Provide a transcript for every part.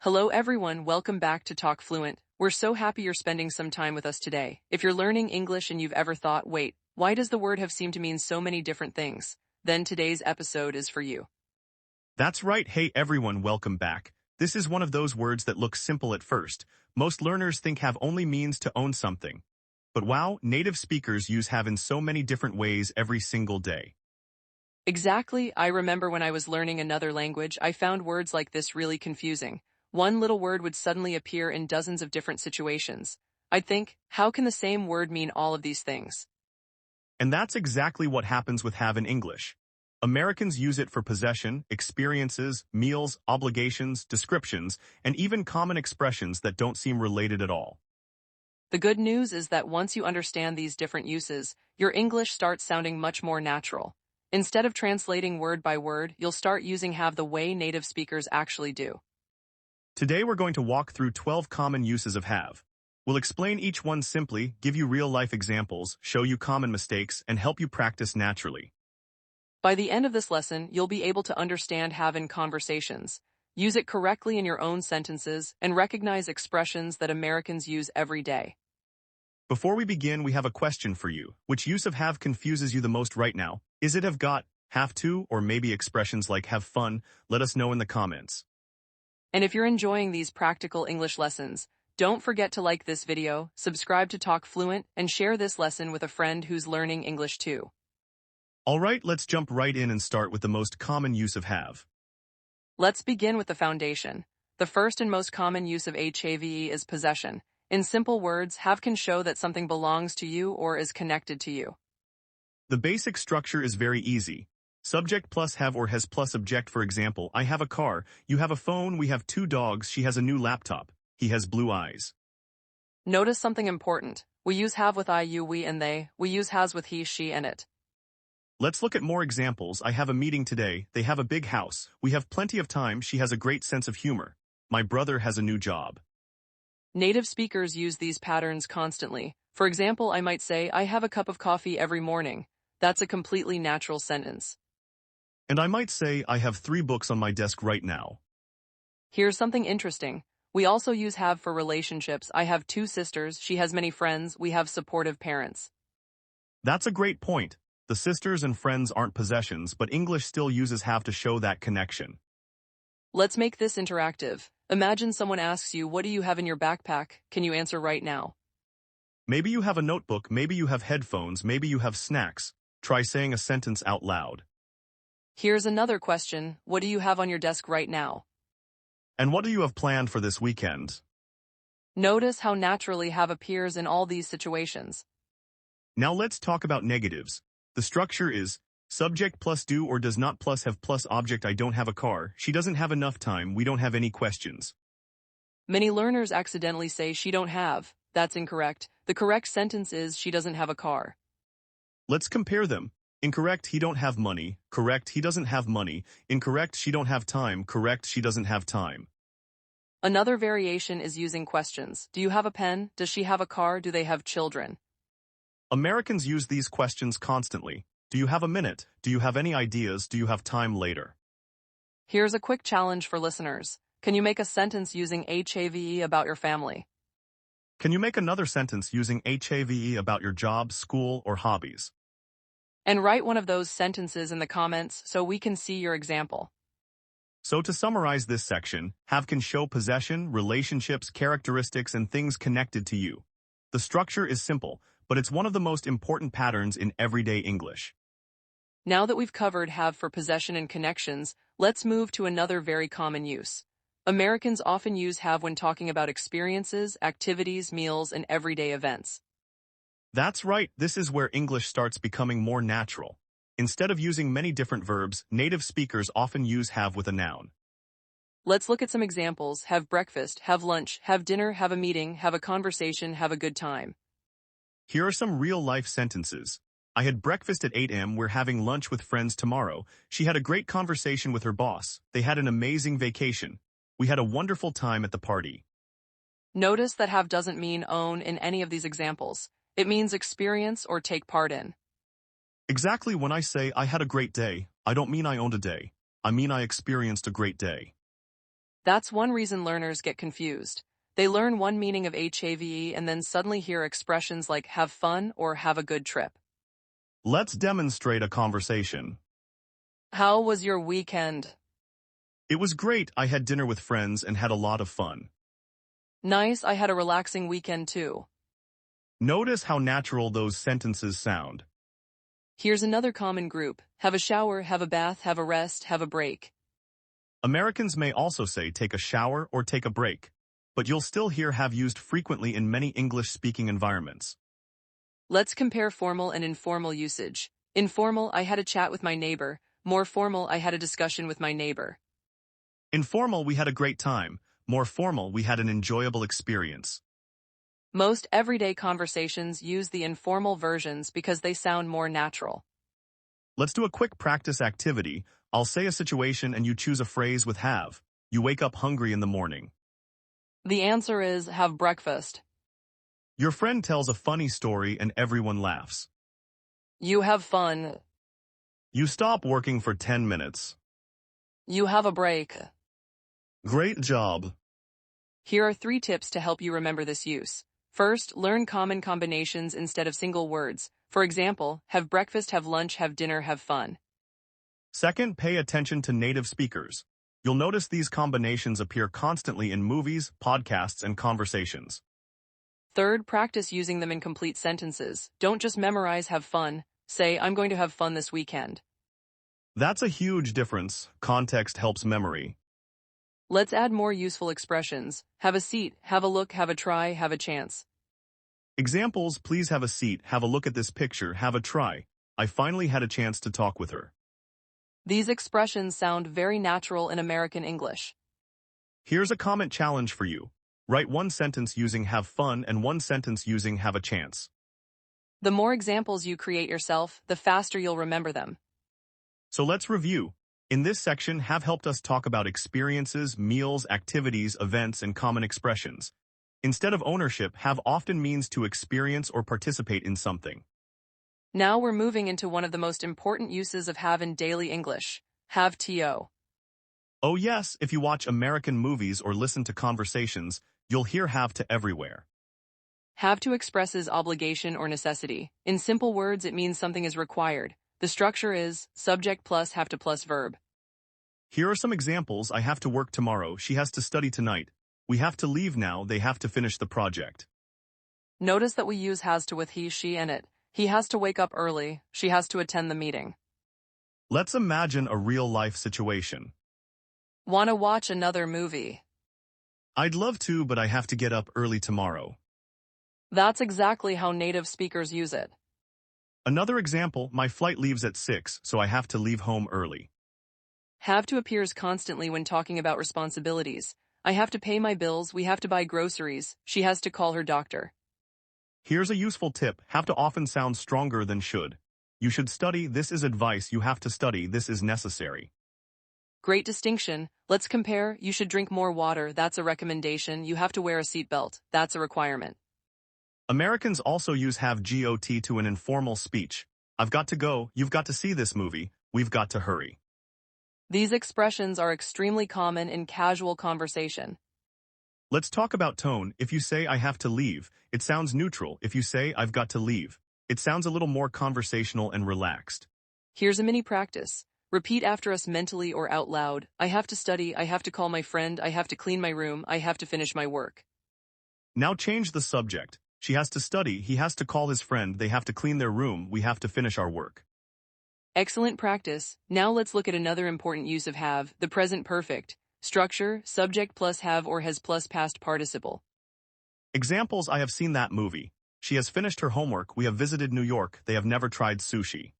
Hello everyone, welcome back to Talk Fluent. We're so happy you're spending some time with us today. If you're learning English and you've ever thought, wait, why does the word have seemed to mean so many different things? Then today's episode is for you. That's right. Hey everyone, welcome back. This is one of those words that look simple at first. Most learners think have only means to own something. But wow, native speakers use have in so many different ways every single day. Exactly, I remember when I was learning another language, I found words like this really confusing. One little word would suddenly appear in dozens of different situations. I'd think, how can the same word mean all of these things? And that's exactly what happens with have in English. Americans use it for possession, experiences, meals, obligations, descriptions, and even common expressions that don't seem related at all. The good news is that once you understand these different uses, your English starts sounding much more natural. Instead of translating word by word, you'll start using have the way native speakers actually do. Today we're going to walk through 12 common uses of have. We'll explain each one simply, give you real-life examples, show you common mistakes, and help you practice naturally. By the end of this lesson, you'll be able to understand have in conversations, use it correctly in your own sentences, and recognize expressions that Americans use every day. Before we begin, we have a question for you. Which use of have confuses you the most right now? Is it have got, have to, or maybe expressions like have fun? Let us know in the comments. And if you're enjoying these practical English lessons, don't forget to like this video, subscribe to Talk Fluent, and share this lesson with a friend who's learning English too. Alright, let's jump right in and start with the most common use of have. Let's begin with the foundation. The first and most common use of have is possession. In simple words, have can show that something belongs to you or is connected to you. The basic structure is very easy. Subject plus have or has plus object. For example, I have a car, you have a phone, we have 2 dogs, she has a new laptop, he has blue eyes. Notice something important. We use have with I, you, we, and they. We use has with he, she, and it. Let's look at more examples. I have a meeting today, they have a big house, we have plenty of time, she has a great sense of humor. My brother has a new job. Native speakers use these patterns constantly. For example, I might say, I have a cup of coffee every morning. That's a completely natural sentence. And I might say, I have 3 books on my desk right now. Here's something interesting. We also use have for relationships. I have 2 sisters, she has many friends, we have supportive parents. That's a great point. The sisters and friends aren't possessions, but English still uses have to show that connection. Let's make this interactive. Imagine someone asks you, what do you have in your backpack? Can you answer right now? Maybe you have a notebook, maybe you have headphones, maybe you have snacks. Try saying a sentence out loud. Here's another question. What do you have on your desk right now? And what do you have planned for this weekend? Notice how naturally have appears in all these situations. Now let's talk about negatives. The structure is subject plus do or does not plus have plus object. I don't have a car, she doesn't have enough time, we don't have any questions. Many learners accidentally say she don't have. That's incorrect. The correct sentence is she doesn't have a car. Let's compare them. Incorrect, he don't have money. Correct, he doesn't have money. Incorrect, she don't have time. Correct, she doesn't have time. Another variation is using questions. Do you have a pen? Does she have a car? Do they have children? Americans use these questions constantly. Do you have a minute? Do you have any ideas? Do you have time later? Here's a quick challenge for listeners. Can you make a sentence using have about your family? Can you make another sentence using have about your job, school, or hobbies? And write one of those sentences in the comments so we can see your example. So to summarize this section, have can show possession, relationships, characteristics, and things connected to you. The structure is simple, but it's one of the most important patterns in everyday English. Now that we've covered have for possession and connections, let's move to another very common use. Americans often use have when talking about experiences, activities, meals, and everyday events. That's right, this is where English starts becoming more natural. Instead of using many different verbs, native speakers often use have with a noun. Let's look at some examples. Have breakfast, have lunch, have dinner, have a meeting, have a conversation, have a good time. Here are some real-life sentences. I had breakfast at 8 a.m. We're having lunch with friends tomorrow. She had a great conversation with her boss. They had an amazing vacation. We had a wonderful time at the party. Notice that have doesn't mean own in any of these examples. It means experience or take part in. Exactly, when I say I had a great day, I don't mean I owned a day. I mean I experienced a great day. That's one reason learners get confused. They learn one meaning of have and then suddenly hear expressions like have fun or have a good trip. Let's demonstrate a conversation. How was your weekend? It was great. I had dinner with friends and had a lot of fun. Nice, I had a relaxing weekend too. Notice how natural those sentences sound. Here's another common group. Have a shower, have a bath, have a rest, have a break. Americans may also say take a shower or take a break, but you'll still hear have used frequently in many English-speaking environments. Let's compare formal and informal usage. Informal, I had a chat with my neighbor. More formal, I had a discussion with my neighbor. Informal, we had a great time. More formal, we had an enjoyable experience. Most everyday conversations use the informal versions because they sound more natural. Let's do a quick practice activity. I'll say a situation and you choose a phrase with have. You wake up hungry in the morning. The answer is have breakfast. Your friend tells a funny story and everyone laughs. You have fun. You stop working for 10 minutes. You have a break. Great job. Here are 3 tips to help you remember this use. First, learn common combinations instead of single words. For example, have breakfast, have lunch, have dinner, have fun. Second, pay attention to native speakers. You'll notice these combinations appear constantly in movies, podcasts, and conversations. Third, practice using them in complete sentences. Don't just memorize have fun. Say, I'm going to have fun this weekend. That's a huge difference. Context helps memory. Let's add more useful expressions. Have a seat, have a look, have a try, have a chance. Examples, please have a seat, have a look at this picture, have a try. I finally had a chance to talk with her. These expressions sound very natural in American English. Here's a comment challenge for you. Write one sentence using have fun and one sentence using have a chance. The more examples you create yourself, the faster you'll remember them. So let's review. In this section, have helped us talk about experiences, meals, activities, events, and common expressions. Instead of ownership, have often means to experience or participate in something. Now we're moving into one of the most important uses of have in daily English. Have to. Oh yes, if you watch American movies or listen to conversations, you'll hear have to everywhere. Have to expresses obligation or necessity. In simple words, it means something is required. The structure is subject plus have to plus verb. Here are some examples. I have to work tomorrow. She has to study tonight. We have to leave now. They have to finish the project. Notice that we use has to with he, she, and it. He has to wake up early. She has to attend the meeting. Let's imagine a real-life situation. Wanna watch another movie? I'd love to, but I have to get up early tomorrow. That's exactly how native speakers use it. Another example, my flight leaves at 6, so I have to leave home early. Have to appears constantly when talking about responsibilities. I have to pay my bills, we have to buy groceries, she has to call her doctor. Here's a useful tip. Have to often sound stronger than should. You should study. This is advice. You have to study. This is necessary. Great distinction. Let's compare. You should drink more water. That's a recommendation. You have to wear a seatbelt. That's a requirement. Americans also use have got to an informal speech. I've got to go. You've got to see this movie. We've got to hurry. These expressions are extremely common in casual conversation. Let's talk about tone. If you say I have to leave, it sounds neutral. If you say I've got to leave, it sounds a little more conversational and relaxed. Here's a mini practice. Repeat after us mentally or out loud. I have to study, I have to call my friend, I have to clean my room, I have to finish my work. Now change the subject. She has to study, he has to call his friend, they have to clean their room, we have to finish our work. Excellent practice. Now let's look at another important use of have, the present perfect. Structure, subject plus have or has plus past participle. Examples, I have seen that movie. She has finished her homework, we have visited New York, they have never tried sushi.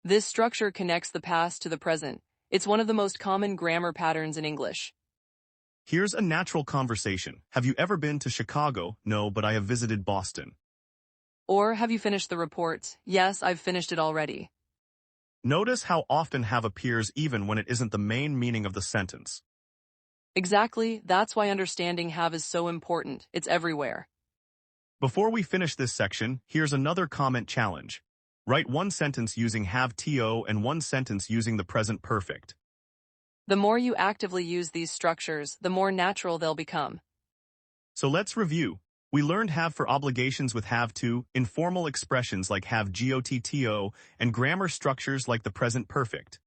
This structure connects the past to the present. It's one of the most common grammar patterns in English. Here's a natural conversation. Have you ever been to Chicago? No, but I have visited Boston. Or have you finished the report? Yes, I've finished it already. Notice how often have appears even when it isn't the main meaning of the sentence. Exactly, that's why understanding have is so important. It's everywhere. Before we finish this section, here's another comment challenge. Write one sentence using have to and one sentence using the present perfect. The more you actively use these structures, the more natural they'll become. So let's review. We learned have for obligations with have to, informal expressions like have gotto, and grammar structures like the present perfect.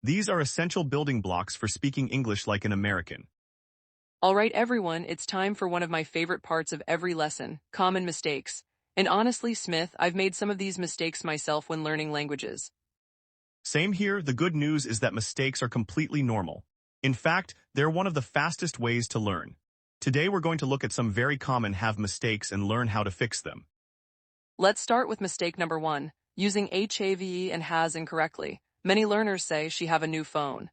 These are essential building blocks for speaking English like an American. All right, everyone, it's time for one of my favorite parts of every lesson, common mistakes. And honestly, Smith, I've made some of these mistakes myself when learning languages. Same here, the good news is that mistakes are completely normal. In fact, they're one of the fastest ways to learn. Today we're going to look at some very common have mistakes and learn how to fix them. Let's start with mistake number 1, using have and has incorrectly. Many learners say she have a new phone.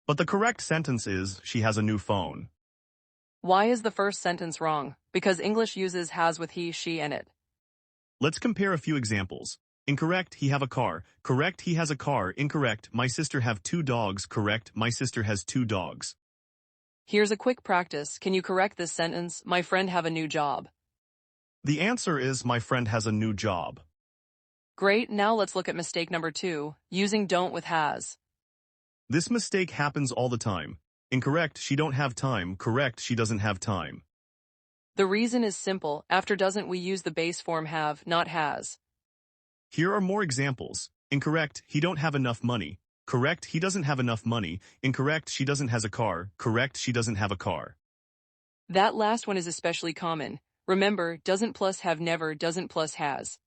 But the correct sentence is, she has a new phone. Why is the first sentence wrong? Because English uses has with he, she, and it. Let's compare a few examples. Incorrect, he have a car. Correct, he has a car. Incorrect, my sister have 2 dogs. Correct, my sister has 2 dogs. Here's a quick practice. Can you correct this sentence? My friend have a new job. The answer is, my friend has a new job. Great, now let's look at mistake number 2, using don't with has. This mistake happens all the time. Incorrect, she don't have time. Correct, she doesn't have time. The reason is simple. After doesn't we use the base form have, not has. Here are more examples. Incorrect, he don't have enough money. Correct, he doesn't have enough money. Incorrect, she doesn't has a car. Correct, she doesn't have a car. That last one is especially common. Remember, doesn't plus have never, doesn't plus has.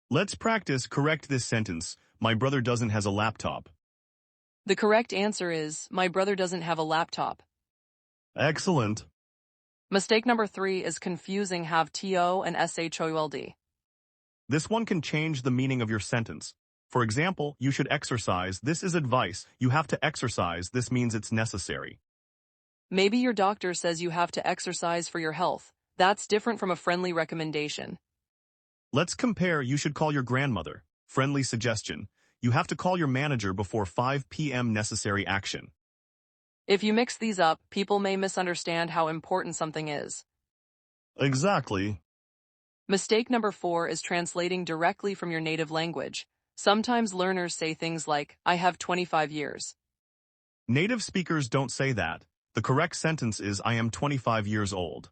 Let's practice correct this sentence. My brother doesn't has a laptop. The correct answer is, my brother doesn't have a laptop. Excellent. Mistake number 3 is confusing have to and should. This one can change the meaning of your sentence. For example, you should exercise. This is advice. You have to exercise. This means it's necessary. Maybe your doctor says you have to exercise for your health. That's different from a friendly recommendation. Let's compare you should call your grandmother. Friendly suggestion. You have to call your manager before 5 p.m. necessary action. If you mix these up, people may misunderstand how important something is. Exactly. Mistake number 4 is translating directly from your native language. Sometimes learners say things like, I have 25 years. Native speakers don't say that. The correct sentence is, I am 25 years old.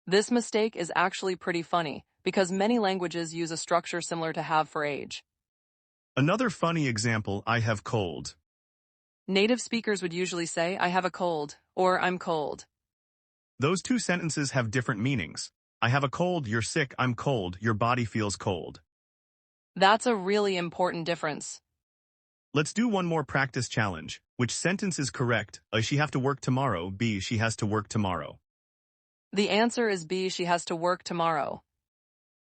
This mistake is actually pretty funny, because many languages use a structure similar to have for age. Another funny example, I have cold. Native speakers would usually say, I have a cold, or I'm cold. Those two sentences have different meanings. I have a cold, you're sick, I'm cold, your body feels cold. That's a really important difference. Let's do one more practice challenge. Which sentence is correct? A, she have to work tomorrow. B, she has to work tomorrow. The answer is B, she has to work tomorrow.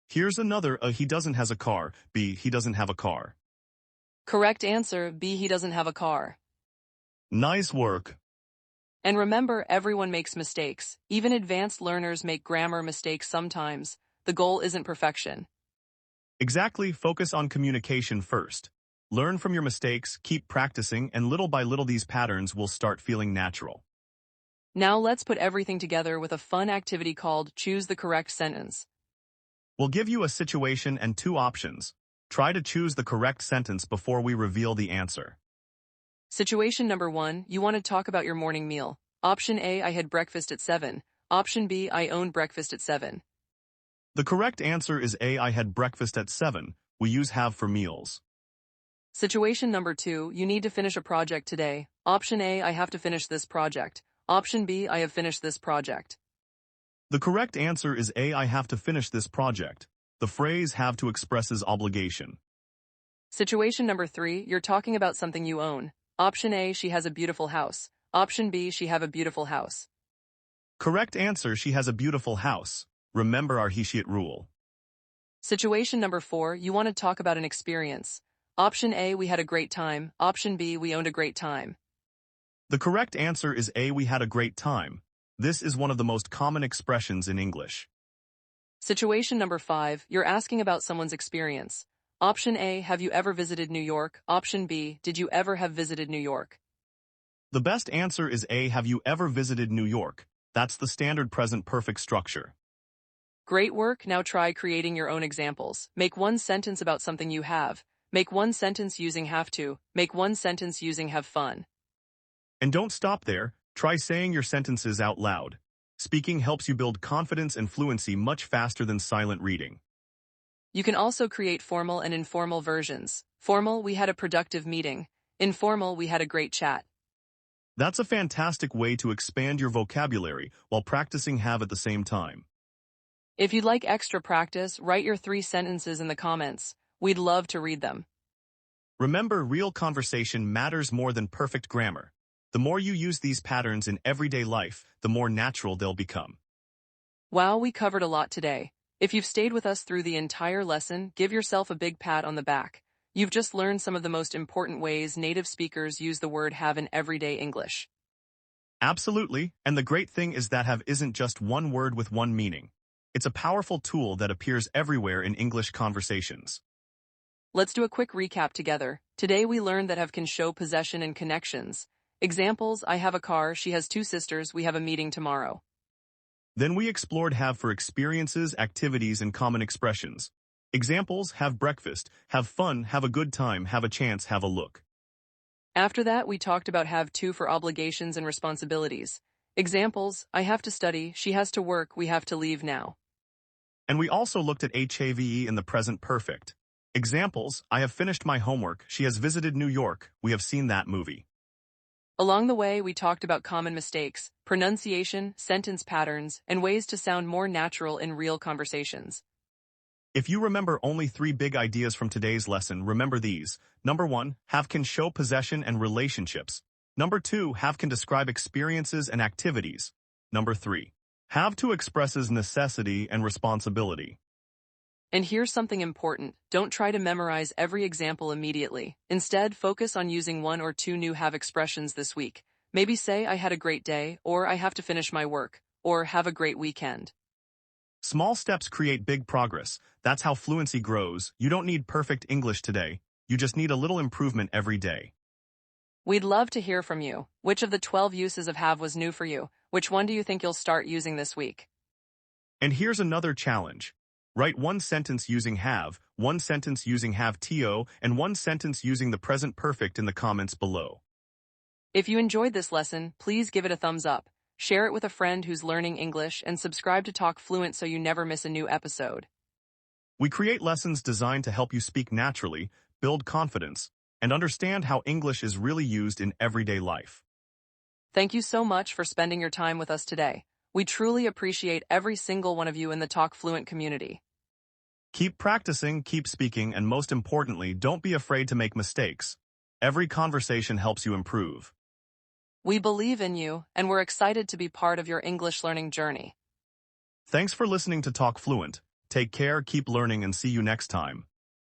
Here's another, A, he doesn't has a car. B, he doesn't have a car. Correct answer, B, he doesn't have a car. Nice work. And remember, everyone makes mistakes. Even advanced learners make grammar mistakes sometimes. The goal isn't perfection. Exactly, focus on communication first. Learn from your mistakes, keep practicing, and little by little these patterns will start feeling natural. Now let's put everything together with a fun activity called Choose the Correct Sentence. We'll give you a situation and 2 options. Try to choose the correct sentence before we reveal the answer. Situation number 1, you want to talk about your morning meal. Option A, I had breakfast at 7. Option B, I owned breakfast at 7. The correct answer is A, I had breakfast at 7. We use have for meals. Situation number 2, you need to finish a project today. Option A, I have to finish this project. Option B, I have finished this project. The correct answer is A, I have to finish this project. The phrase have to expresses obligation. Situation number 3, you're talking about something you own. Option A, she has a beautiful house. Option B, she have a beautiful house. Correct answer, she has a beautiful house. Remember our he-she-it rule. Situation number 4, you want to talk about an experience. Option A, we had a great time. Option B, we owned a great time. The correct answer is A, we had a great time. This is one of the most common expressions in English. Situation number 5, you're asking about someone's experience. Option A, have you ever visited New York? Option B, did you ever have visited New York? The best answer is A, have you ever visited New York? That's the standard present perfect structure. Great work, now try creating your own examples. Make one sentence about something you have. Make one sentence using have to. Make one sentence using have fun. And don't stop there, try saying your sentences out loud. Speaking helps you build confidence and fluency much faster than silent reading. You can also create formal and informal versions. Formal, we had a productive meeting. Informal, we had a great chat. That's a fantastic way to expand your vocabulary while practicing have at the same time. If you'd like extra practice, write your 3 sentences in the comments. We'd love to read them. Remember, real conversation matters more than perfect grammar. The more you use these patterns in everyday life, the more natural they'll become. Wow, we covered a lot today. If you've stayed with us through the entire lesson, give yourself a big pat on the back. You've just learned some of the most important ways native speakers use the word have in everyday English. Absolutely, and the great thing is that have isn't just one word with one meaning. It's a powerful tool that appears everywhere in English conversations. Let's do a quick recap together. Today we learned that have can show possession and connections. Examples: I have a car, she has 2 sisters, we have a meeting tomorrow. Then we explored have for experiences, activities, and common expressions. Examples: have breakfast, have fun, have a good time, have a chance, have a look. After that, we talked about have to for obligations and responsibilities. Examples: I have to study, she has to work, we have to leave now. And we also looked at have in the present perfect. Examples: I have finished my homework, she has visited New York, we have seen that movie. Along the way, we talked about common mistakes, pronunciation, sentence patterns, and ways to sound more natural in real conversations. If you remember only 3 big ideas from today's lesson, remember these. Number 1, have can show possession and relationships. Number 2, have can describe experiences and activities. Number 3, have to expresses necessity and responsibility. And here's something important: don't try to memorize every example immediately. Instead, focus on using 1 or 2 new have expressions this week. Maybe say, I had a great day, or I have to finish my work, or have a great weekend. Small steps create big progress. That's how fluency grows. You don't need perfect English today. You just need a little improvement every day. We'd love to hear from you. Which of the 12 uses of have was new for you? Which one do you think you'll start using this week? And here's another challenge. Write 1 sentence using have, 1 sentence using have to, and 1 sentence using the present perfect in the comments below. If you enjoyed this lesson, please give it a thumbs up. Share it with a friend who's learning English, and subscribe to Talk Fluent so you never miss a new episode. We create lessons designed to help you speak naturally, build confidence, and understand how English is really used in everyday life. Thank you so much for spending your time with us today. We truly appreciate every single one of you in the Talk Fluent community. Keep practicing, keep speaking, and most importantly, don't be afraid to make mistakes. Every conversation helps you improve. We believe in you, and we're excited to be part of your English learning journey. Thanks for listening to Talk Fluent. Take care, keep learning, and see you next time.